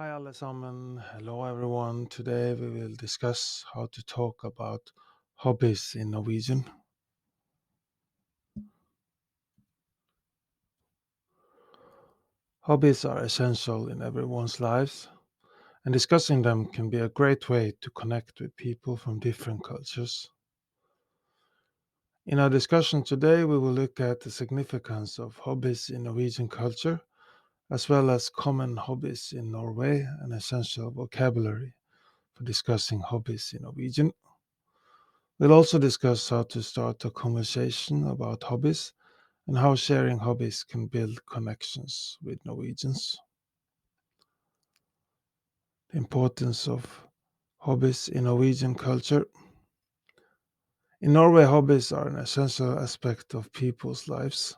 Hi allesammans, hello everyone. Today we will discuss how to talk about hobbies in Norwegian. Hobbies are essential in everyone's lives, and discussing them can be a great way to connect with people from different cultures. In our discussion today, we will look at the significance of hobbies in Norwegian culture, as well as common hobbies in Norway and essential vocabulary for discussing hobbies in Norwegian. We'll also discuss how to start a conversation about hobbies and how sharing hobbies can build connections with Norwegians. The importance of hobbies in Norwegian culture. In Norway, hobbies are an essential aspect of people's lives.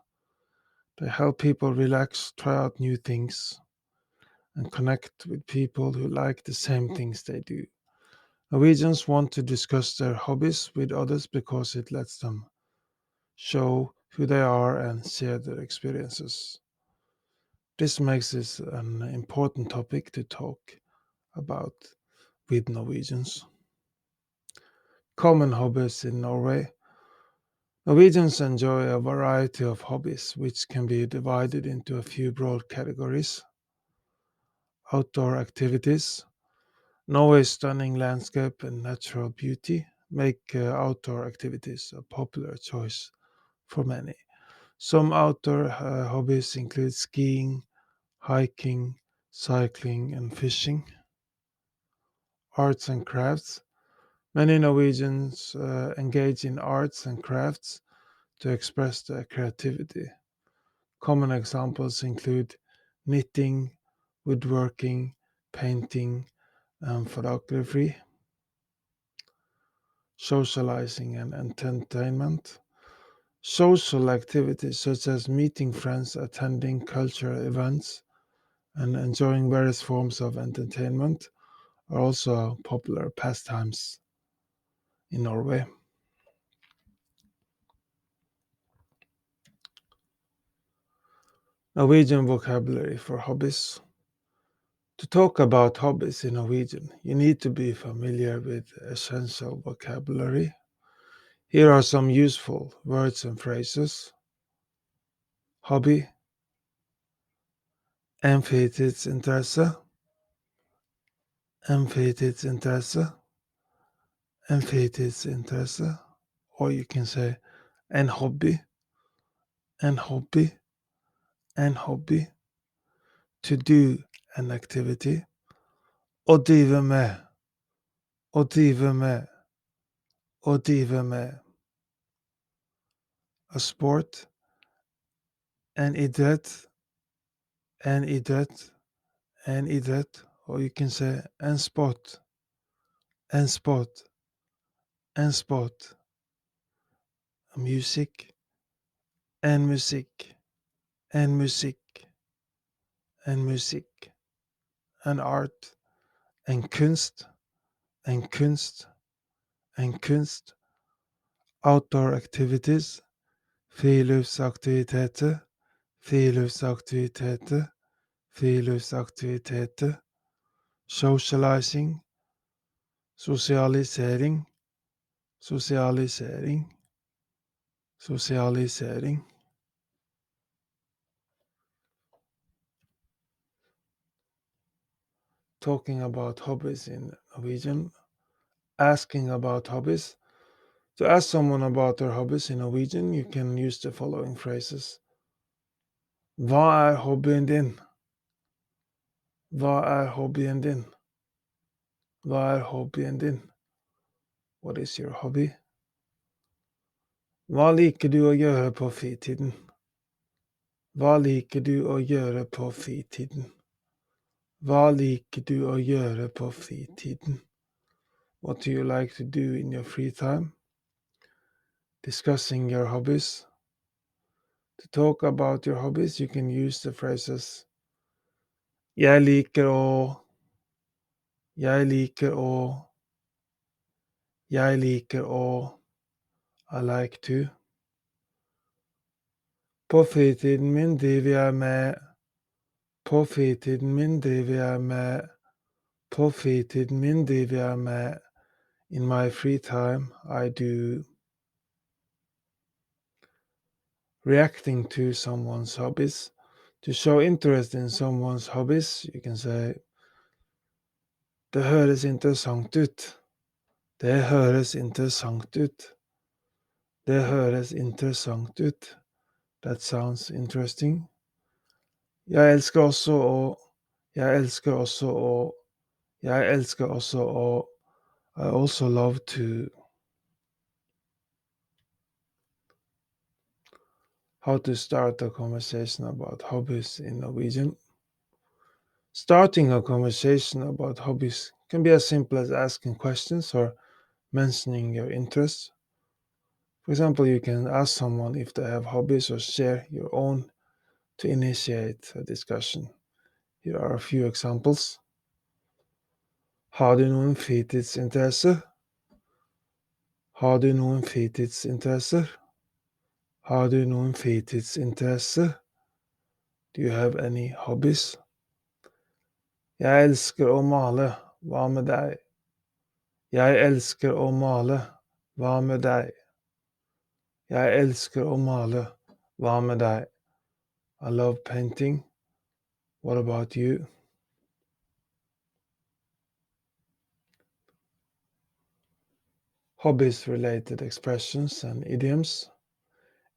They help people relax, try out new things, and connect with people who like the same things they do. Norwegians want to discuss their hobbies with others because it lets them show who they are and share their experiences. This makes this an important topic to talk about with Norwegians. Common hobbies in Norway. Norwegians enjoy a variety of hobbies, which can be divided into a few broad categories. Outdoor activities. Norway's stunning landscape and natural beauty make outdoor activities a popular choice for many. Some outdoor hobbies include skiing, hiking, cycling, and fishing. Arts and crafts. Many Norwegians engage in arts and crafts to express their creativity. Common examples include knitting, woodworking, painting, and photography. Socializing and entertainment. Social activities such as meeting friends, attending cultural events, and enjoying various forms of entertainment are also popular pastimes in Norway. Norwegian vocabulary for hobbies. To talk about hobbies in Norwegian, you need to be familiar with essential vocabulary. Here are some useful words and phrases. Hobby, en fritidsinteresse, en fritidsinteresse, en fritidsinteresse, or you can say en hobby, en hobby, en hobby, to do an activity, å drive med, å drive med, å drive med, a sport, en idrett, en idrett, en idrett, or you can say en sport, en sport, en sport, music, en musikk, en musikk, en musikk, an art, en kunst, en kunst, en kunst, outdoor activities, friluftsaktiviteter, friluftsaktiviteter, friluftsaktiviteter, socializing, sosialisering, sosialisering, sosialisering. Talking about hobbies in Norwegian, asking about hobbies. To ask someone about their hobbies in Norwegian, you can use the following phrases. Hva er hobbyen din? Hva er hobbyen din? Hva er hobbyen din? What is your hobby? Hva liker du å gjøre på fritiden? Hva liker du å gjøre på fritiden? Hva liker du å gjøre på fritiden? What do you like to do in your free time? Discussing your hobbies. To talk about your hobbies, you can use the phrases Jeg liker å Jeg liker å Jeg liker å I like to. På fritiden min driver jeg med På fritiden min driver jeg med På fritiden min driver jeg med In my free time, I do reacting to someone's hobbies. To show interest in someone's hobbies, you can say Det høres interessant ut. Det høres interessant ut. Det høres interessant ut. That sounds interesting. Jeg elsker også å Jeg elsker også å Jeg elsker også å I also love to How to start a conversation about hobbies in Norwegian. Starting a conversation about hobbies can be as simple as asking questions or mentioning your interests. For example, you can ask someone if they have hobbies or share your own to initiate a discussion. Here are a few examples. Har du noen fritidsinteresser? Har du noen fritidsinteresser? Har du noen fritidsinteresser? Do you have any hobbies? Jeg elsker å male. Hva med deg? Jeg elsker å male. Hva med deg? Jeg elsker å male. Hva med deg? I love painting. What about you? Hobbies-related expressions and idioms.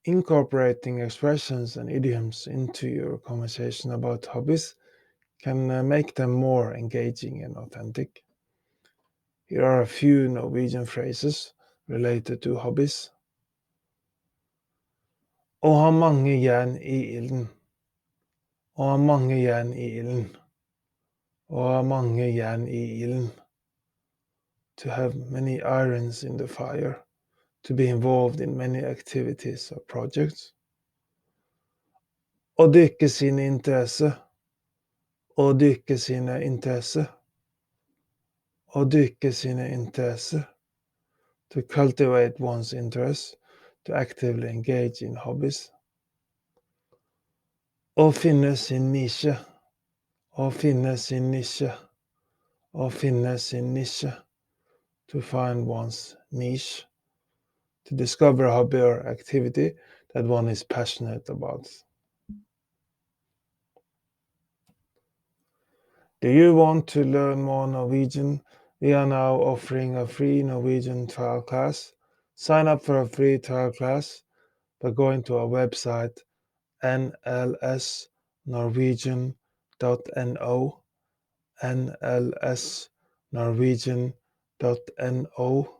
Incorporating expressions and idioms into your conversation about hobbies can make them more engaging and authentic. Here are a few Norwegian phrases related to hobbies. Å ha mange jern i ilden. Å ha mange jern i ilden. Å ha mange jern i ilden. To have many irons in the fire. To be involved in many activities or projects. Å dyrke sine interesser. Å dyrke sine interesser. Å dyrke sine interesser. To cultivate one's interests. To actively engage in hobbies. Å finne sin nisje. Å finne sin nisje. Å finne sin nisje. To find one's niche. To discover a hobby or activity that one is passionate about. Do you want to learn more Norwegian? We are now offering a free Norwegian trial class. Sign up for a free trial class by going to our website nlsnorwegian.no nlsnorwegian.no